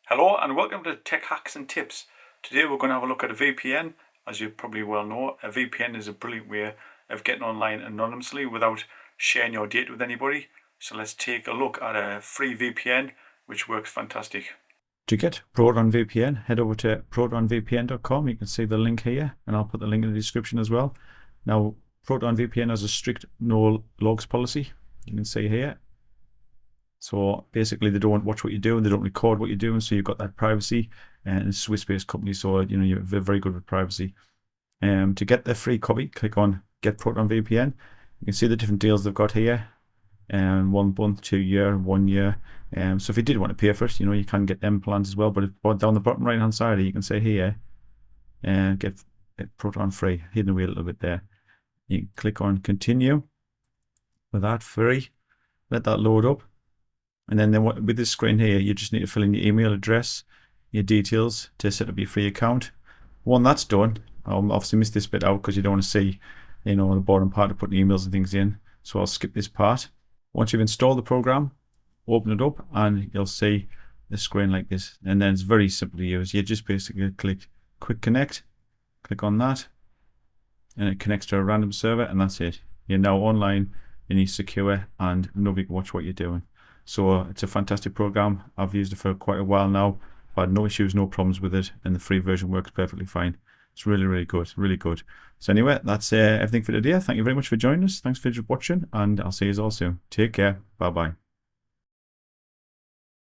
Hello and welcome to Tech Hacks and Tips. Today we're going to have a look at a VPN. As you probably well know, a VPN is a brilliant way of getting online anonymously without sharing your data with anybody. So let's take a look at a free VPN which works fantastic. To get Proton VPN, head over to protonvpn.com. You can see the link here, and I'll put the link in the description as well. Now, Proton VPN has a strict no logs policy. You can see here. So basically, they don't watch what you're doing, they don't record what you're doing, so you've got that privacy. And it's a Swiss-based company, so you're very good with privacy. To get the free copy, click on Get Proton VPN. You can see the different deals they've got here. 1 month, 2 year, 1 year. So if you did want to pay for it, you can get them plans as well. But down the bottom right hand side, you can say here, get Proton free. Hidden away a little bit there. You can click on Continue with that free. Let that load up, and then with this screen here, you just need to fill in your email address, your details to set up your free account. When that's done, I'll obviously miss this bit out because you don't want to see, the bottom part of putting emails and things in. So I'll skip this part. Once you've installed the program, open it up and you'll see the screen like this. And then it's very simple to use. You just basically click Quick Connect, click on that, and it connects to a random server, and that's it. You're now online, and you're secure, and nobody can watch what you're doing. So it's a fantastic program. I've used it for quite a while now. I've had no issues, no problems with it, and the free version works perfectly fine. It's really, really good, really good. So anyway, that's everything for today. Thank you very much for joining us. Thanks for watching, and I'll see you all soon. Take care. Bye-bye.